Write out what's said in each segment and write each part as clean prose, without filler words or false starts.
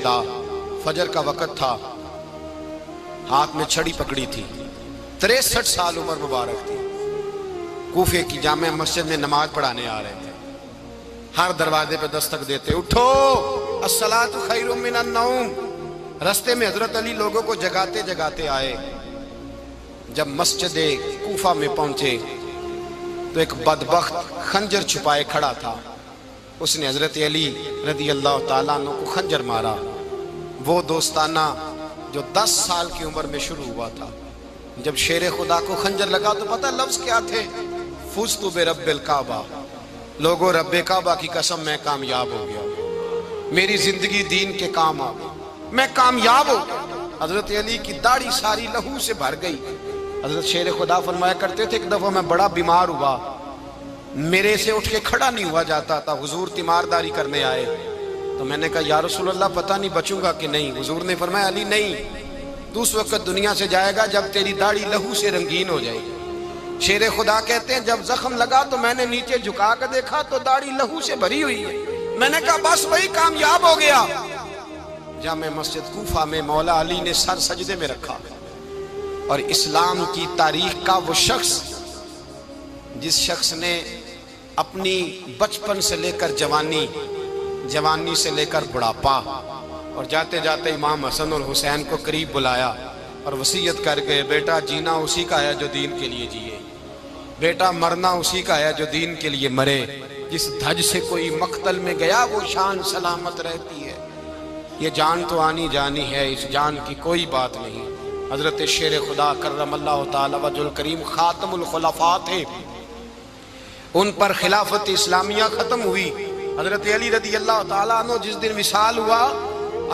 خدا، فجر کا وقت تھا، ہاتھ میں چھڑی پکڑی تھی، 63 سال عمر مبارک تھی، کوفے کی جامع مسجد میں نماز پڑھانے آ رہے تھے۔ ہر دروازے پہ دستک دیتے، اٹھو الصلاۃ خیر من النوم۔ رستے میں حضرت علی لوگوں کو جگاتے جگاتے آئے۔ جب مسجد کوفہ میں پہنچے تو ایک بدبخت خنجر چھپائے کھڑا تھا، اس نے حضرت علی رضی اللہ تعالیٰ عنہ کو خنجر مارا۔ وہ دوستانہ جو 10 سال کی عمر میں شروع ہوا تھا، جب شیر خدا کو خنجر لگا تو پتہ لفظ کیا تھے؟ فزت برب الکعبہ، لوگوں رب کعبہ کی قسم میں کامیاب ہو گیا، میری زندگی دین کے کام آ گئی، میں کامیاب ہو گیا۔ حضرت علی کی داڑھی ساری لہو سے بھر گئی۔ حضرت شیر خدا فرمایا کرتے تھے ایک دفعہ میں بڑا بیمار ہوا، میرے سے اٹھ کے کھڑا نہیں ہوا جاتا تھا، حضور تیمارداری کرنے آئے تو میں نے کہا یا رسول اللہ پتہ نہیں بچوں گا کہ نہیں۔ حضور نے فرمایا علی نہیں، تو اس وقت دنیا سے جائے گا جب تیری داڑھی لہو سے رنگین ہو جائے گی۔ شیر خدا کہتے ہیں جب زخم لگا تو میں نے نیچے جھکا کر دیکھا تو داڑھی لہو سے بھری ہوئی ہے، میں نے کہا بس وہی کامیاب ہو گیا۔ جامع مسجد کوفہ میں مولا علی نے سر سجدے میں رکھا، اور اسلام کی تاریخ کا وہ شخص جس شخص نے اپنی بچپن سے لے کر جوانی، جوانی سے لے کر بڑھاپا، اور جاتے جاتے امام حسن اور حسین کو قریب بلایا اور وصیت کر گئے بیٹا جینا اسی کا ہے جو دین کے لیے جیے، بیٹا مرنا اسی کا ہے جو دین کے لیے مرے، جس دھج سے کوئی مقتل میں گیا وہ شان سلامت رہتی ہے، یہ جان تو آنی جانی ہے، اس جان کی کوئی بات نہیں۔ حضرت شیر خدا کرم اللہ تعالی وجہ الکریم خاتم الخلفاء تھے، ان پر خلافت اسلامیہ ختم ہوئی۔ حضرت علی رضی اللہ تعالیٰ عنہ جس دن وصال ہوا،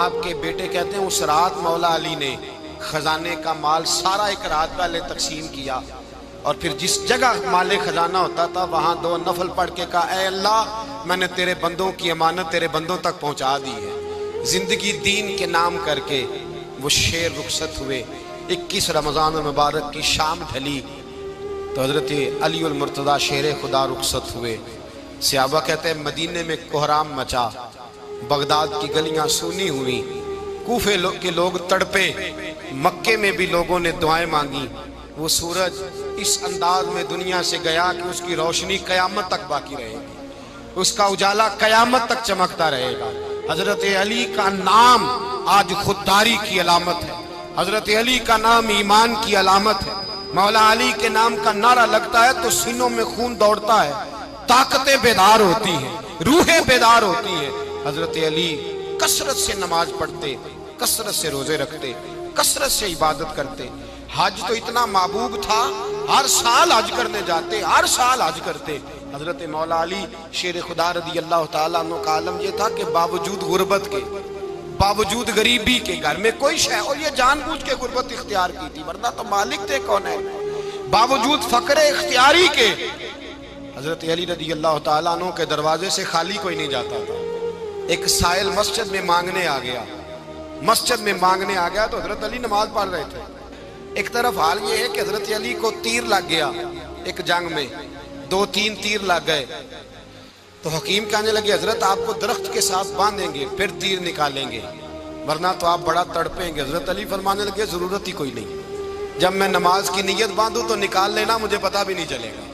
آپ کے بیٹے کہتے ہیں اس رات مولا علی نے خزانے کا مال سارا ایک رات پہلے تقسیم کیا، اور پھر جس جگہ مال خزانہ ہوتا تھا وہاں 2 نفل پڑھ کے کہا اے اللہ میں نے تیرے بندوں کی امانت تیرے بندوں تک پہنچا دی ہے۔ زندگی دین کے نام کر کے وہ شیر رخصت ہوئے۔ 21 رمضان المبارک کی شام ڈھلی تو حضرت علی المرتضیٰ شیر خدا رخصت ہوئے۔ صحابہ کہتے ہیں مدینے میں کوہرام مچا، بغداد کی گلیاں سونی ہوئی، کوفے کے لوگ تڑپے، مکے میں بھی لوگوں نے دعائیں مانگی۔ وہ سورج اس انداز میں دنیا سے گیا کہ اس کی روشنی قیامت تک باقی رہے گی، اس کا اجالا قیامت تک چمکتا رہے گا۔ حضرت علی کا نام آج خودداری کی علامت ہے، حضرت علی کا نام ایمان کی علامت ہے۔ مولا علی کے نام کا نعرہ لگتا ہے تو سینوں میں خون دوڑتا ہے، طاقتیں بیدار ہوتی ہیں، روحیں بیدار ہوتی ہیں۔ حضرت علی کثرت سے نماز پڑھتے، کثرت سے روزے رکھتے، کثرت سے عبادت کرتے۔ حج تو اتنا محبوب تھا، ہر سال حج کرنے جاتے، ہر سال حج کرتے۔ حضرت مولا علی شیر خدا رضی اللہ تعالیٰ عنہ کا عالم یہ تھا کہ باوجود غربت کے، باوجود غریبی کے، گھر میں کوئی شے، اور یہ جان بوجھ کے غربت اختیار کی تھی ورنہ تو مالک تھے کون ہے، باوجود فقر اختیاری کے حضرت علی رضی اللہ تعالیٰ عنہ کے دروازے سے خالی کوئی نہیں جاتا تھا۔ ایک سائل مسجد میں مانگنے آ گیا، مسجد میں مانگنے آ گیا تو حضرت علی نماز پڑھ رہے تھے۔ ایک طرف حال یہ ہے کہ حضرت علی کو تیر لگ گیا، ایک جنگ میں 2-3 تیر لگ گئے تو حکیم کہنے لگے حضرت آپ کو درخت کے ساتھ باندھیں گے پھر تیر نکالیں گے ورنہ تو آپ بڑا تڑپیں گے۔ حضرت علی فرمانے لگے ضرورت ہی کوئی نہیں، جب میں نماز کی نیت باندھوں تو نکال لینا، مجھے پتہ بھی نہیں چلے گا۔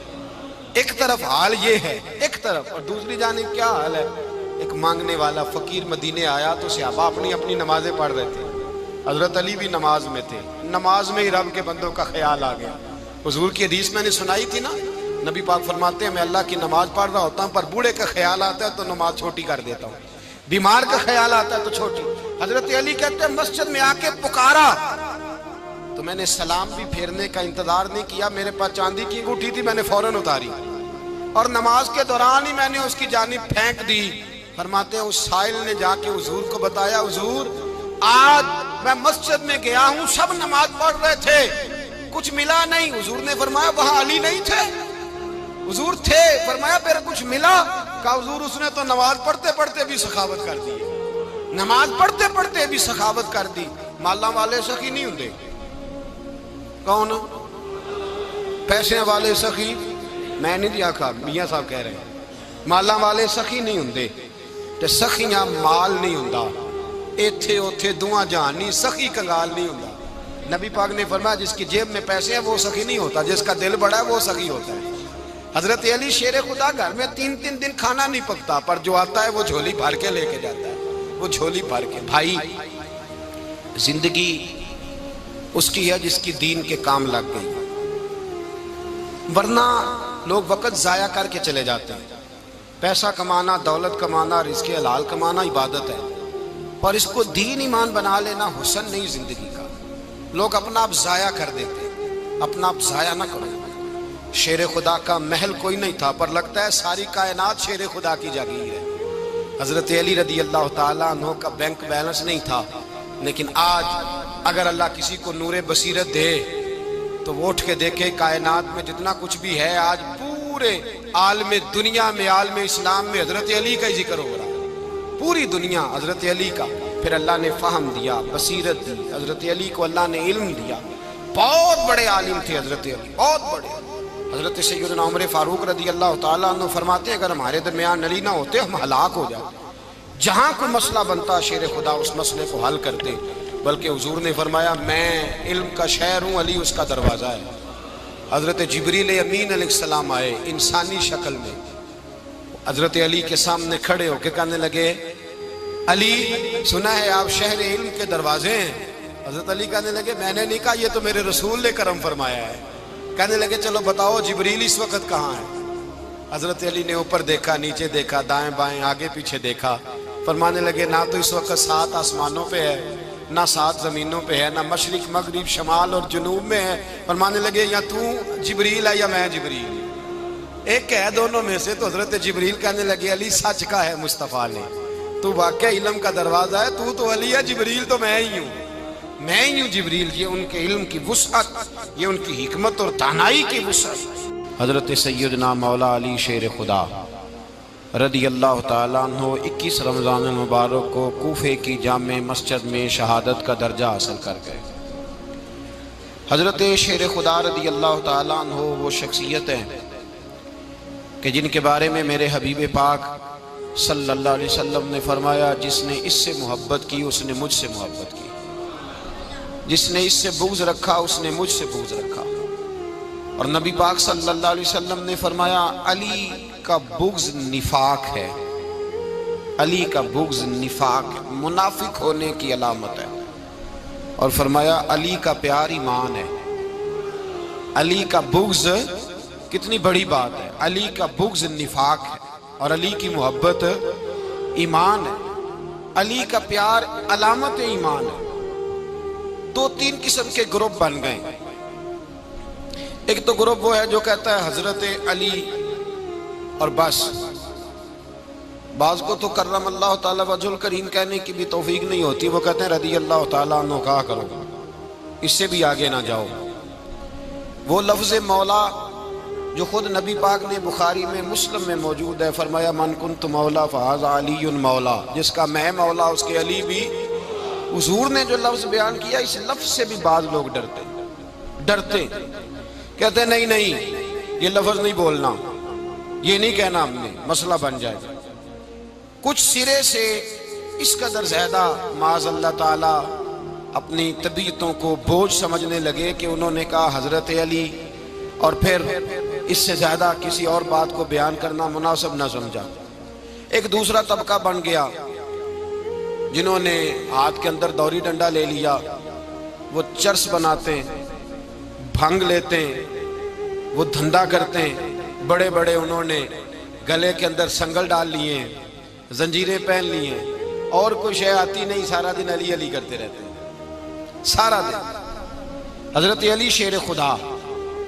ایک طرف حال یہ ہے، ایک طرف، اور دوسری جانب کیا حال ہے؟ ایک مانگنے والا فقیر مدینے آیا تو صحابہ اپنی اپنی نمازیں پڑھ رہے تھے، حضرت علی بھی نماز میں تھے، نماز میں ہی رب کے بندوں کا خیال آ گیا۔ حضور کی حدیث میں نے سنائی تھی نا، نبی پاک فرماتے ہیں میں اللہ کی نماز پڑھ رہا ہوتا ہوں پر بوڑھے کا خیال آتا ہے تو نماز چھوٹی کر دیتا ہوں، بیمار کا خیال آتا ہے تو چھوٹی۔ حضرت علی کہتے ہیں مسجد میں آ کے پکارا تو میں نے سلام بھی پھیرنے کا انتظار نہیں کیا، میرے پاس چاندی کی انگوٹھی تھی، میں نے فوراً اتاری اور نماز کے دوران ہی میں نے اس کی جانب پھینک دی۔ فرماتے ہیں اس سائل نے جا کے حضور کو بتایا حضور آج میں مسجد میں گیا ہوں، سب نماز پڑھ رہے تھے، کچھ ملا نہیں۔ حضور نے فرمایا وہاں علی نہیں تھے؟ حضور تھے۔ فرمایا پھر کچھ ملا؟ کہا حضور اس نے تو نماز پڑھتے پڑھتے بھی سخاوت کر دی، نماز پڑھتے پڑھتے بھی سخاوت کر دی۔ مالاں والے سخی نہیں ہوندے، کون؟ پیسے والے سخی میں نہیں دیا کھا، میاں صاحب کہہ رہے ہیں مالاں والے سخی نہیں ہوندے، تے سخیاں مال نہیں ہوندا، ایتھے اوتھے دعا جہان نہیں، سخی کنگال نہیں ہوتا۔ نبی پاک نے فرمایا جس کی جیب میں پیسے ہیں وہ سخی نہیں ہوتا، جس کا دل بڑا ہے وہ سخی ہوتا ہے۔ حضرت علی شیر خدا گھر میں 3 دن کھانا نہیں پکتا، پر جو آتا ہے وہ جھولی بھر کے لے کے جاتا ہے، وہ جھولی بھر کے۔ بھائی زندگی اس کی ہے جس کی دین کے کام لگ گئی، ورنہ لوگ وقت ضائع کر کے چلے جاتے ہیں۔ پیسہ کمانا، دولت کمانا، رزق حلال کمانا عبادت ہے، پر اس کو دین ایمان بنا لینا حسن نہیں زندگی کا۔ لوگ اپنا آپ ضائع کر دیتے، اپنا آپ ضائع نہ کرو۔ شیر خدا کا محل کوئی نہیں تھا، پر لگتا ہے ساری کائنات شیر خدا کی جاگیر ہے۔ حضرت علی رضی اللہ تعالیٰ عنہ کا بینک بیلنس نہیں تھا، لیکن آج اگر اللہ کسی کو نور بصیرت دے تو وہ اٹھ کے دیکھے کائنات میں جتنا کچھ بھی ہے، آج پورے عالم دنیا میں، عالم اسلام میں حضرت علی کا ہی ذکر ہو رہا ہے، پوری دنیا حضرت علی کا۔ پھر اللہ نے فہم دیا، بصیرت دی، حضرت علی کو اللہ نے علم دیا۔ بہت بڑے عالم تھے حضرت علی، بہت بڑے۔ حضرت سیدنا عمر فاروق رضی اللہ تعالیٰ عنہ فرماتے ہیں اگر ہمارے درمیان علی نہ ہوتے ہم ہلاک ہو جاتے، جہاں کوئی مسئلہ بنتا شیر خدا اس مسئلے کو حل کرتے۔ بلکہ حضور نے فرمایا میں علم کا شہر ہوں، علی اس کا دروازہ ہے۔ حضرت جبریل امین علیہ السلام آئے انسانی شکل میں، حضرت علی کے سامنے کھڑے ہو کے کہنے لگے علی سنا ہے آپ شہر علم کے دروازے ہیں۔ حضرت علی کہنے لگے میں نے نہیں کہا، یہ تو میرے رسول نے کرم فرمایا ہے۔ کہنے لگے چلو بتاؤ جبریل اس وقت کہاں ہے؟ حضرت علی نے اوپر دیکھا، نیچے دیکھا، دائیں بائیں آگے پیچھے دیکھا، فرمانے لگے نہ تو اس وقت 7 آسمانوں پہ ہے، نہ 7 زمینوں پہ ہے، نہ مشرق مغرب شمال اور جنوب میں ہے۔ فرمانے لگے یا تو جبریل ہے یا میں جبریل، ایک ہے دونوں میں سے۔ تو حضرت جبریل کہنے لگے علی سچ کا ہے مصطفیٰ نے، تو واقع علم کا دروازہ ہے، تو علی ہے، جبریل تو میں ہی ہوں، میں ہی ہوں جبریل۔ یہ ان کے علم کی وسعت، یہ ان کی حکمت اور دانائی کی وسعت۔ حضرت سیدنا مولا علی شیر خدا رضی اللہ تعالیٰ عنہ 21 رمضان المبارک کو کوفے کی جامع مسجد میں شہادت کا درجہ حاصل کر گئے۔ حضرت شیر خدا رضی اللہ تعالیٰ عنہ وہ شخصیت ہیں کہ جن کے بارے میں میرے حبیب پاک صلی اللہ علیہ وسلم نے فرمایا جس نے اس سے محبت کی اس نے مجھ سے محبت کی، جس نے اس سے بغض رکھا اس نے مجھ سے بغض رکھا۔ اور نبی پاک صلی اللہ علیہ وسلم نے فرمایا علی کا بغض نفاق ہے، علی کا بغض نفاق ہے، منافق ہونے کی علامت ہے۔ اور فرمایا علی کا پیار ایمان ہے، علی کا بغض کتنی بڑی بات ہے، علی کا بغض نفاق ہے اور علی کی محبت ایمان ہے، علی کا پیار علامت ایمان ہے۔ 2-3 قسم کے گروپ بن گئے۔ ایک تو گروپ وہ ہے جو کہتا ہے حضرت علی اور بس، بعض کو تو کرم اللہ تعالیٰ وجہ الکریم کہنے کی بھی توفیق نہیں ہوتی، وہ کہتے ہیں رضی اللہ تعالیٰ عنہ کہا کرو، اس سے بھی آگے نہ جاؤ۔ وہ لفظ مولا جو خود نبی پاک نے بخاری میں مسلم میں موجود ہے، فرمایا من کنت مولا فہذا علی مولا، جس کا میں مولا اس کے علی بھی۔ حضور نے جو لفظ بیان کیا اس لفظ سے بھی بعض لوگ ڈرتے کہتے ہیں نہیں یہ لفظ نہیں بولنا، یہ نہیں کہنا ہم نے، مسئلہ بن جائے گا۔ کچھ سرے سے اس قدر زیادہ معاذ اللہ تعالی اپنی طبیعتوں کو بوجھ سمجھنے لگے کہ انہوں نے کہا حضرت علی، اور پھر اس سے زیادہ کسی اور بات کو بیان کرنا مناسب نہ سمجھا۔ ایک دوسرا طبقہ بن گیا جنہوں نے ہاتھ کے اندر دوری ڈنڈا لے لیا، وہ چرس بناتے ہیں، بھنگ لیتے ہیں، وہ دھندا کرتے ہیں، بڑے بڑے انہوں نے گلے کے اندر سنگل ڈال لیے ہیں، زنجیریں پہن لی ہیں، اور کوئی شے آتی نہیں، سارا دن علی علی کرتے رہتے ہیں سارا دن۔ حضرت علی شیر خدا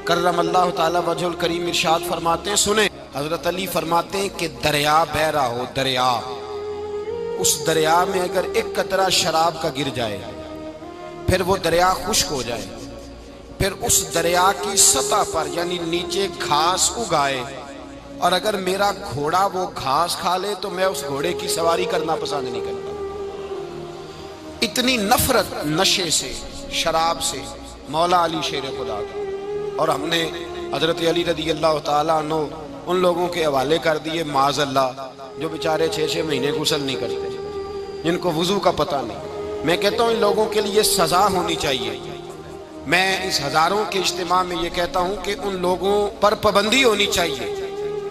کرم اللہ تعالی وجہ الکریم ارشاد فرماتے ہیں، سنیں حضرت علی فرماتے ہیں کہ دریا بہ رہا ہو، دریا، اس دریا میں اگر ایک قطرہ شراب کا گر جائے پھر وہ دریا خشک ہو جائے، پھر اس دریا کی سطح پر یعنی نیچے گھاس اگائے، اور اگر میرا گھوڑا وہ گھاس کھا لے تو میں اس گھوڑے کی سواری کرنا پسند نہیں کرتا۔ اتنی نفرت نشے سے، شراب سے مولا علی شیر خدا کا۔ اور ہم نے حضرت علی رضی اللہ تعالیٰ عنہ ان لوگوں کے حوالے کر دیے معاذ اللہ جو بیچارے 6 مہینے غسل نہیں کرتے، جن کو وضو کا پتہ نہیں. میں کہتا ہوں ان لوگوں کے لیے سزا ہونی چاہیے. میں اس ہزاروں کے اجتماع میں یہ کہتا ہوں کہ ان لوگوں پر پابندی ہونی چاہیے.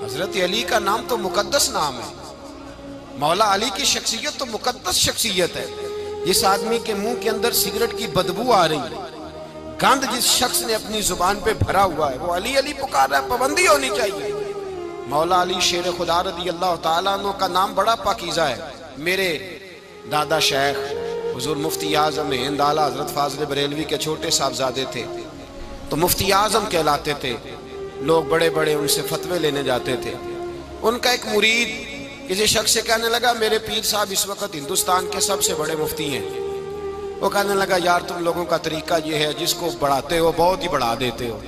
حضرت علی کا نام تو مقدس نام ہے. مولا علی کی شخصیت تو مقدس شخصیت ہے. جس آدمی کے منہ کے اندر سگریٹ کی بدبو آ رہی ہے، گند جس شخص نے اپنی زبان پہ بھرا ہوا ہے، وہ علی علی پکار رہا ہے. پابندی ہونی چاہیے. مولا علی شیر خدا رضی اللہ تعالیٰ عنہ کا نام بڑا پاکیزہ ہے. میرے دادا شیخ حضور مفتی اعظم ہند اعلیٰ حضرت فاضل بریلوی کے چھوٹے صاحبزادے تھے، تو مفتی اعظم کہلاتے تھے. لوگ بڑے بڑے ان سے فتوے لینے جاتے تھے. ان کا ایک مرید کسی شخص سے کہنے لگا میرے پیر صاحب اس وقت ہندوستان کے سب سے بڑے مفتی ہیں. وہ کہنے لگا یار تم لوگوں کا طریقہ یہ ہے، جس کو بڑھاتے ہو بہت ہی بڑھا دیتے ہو.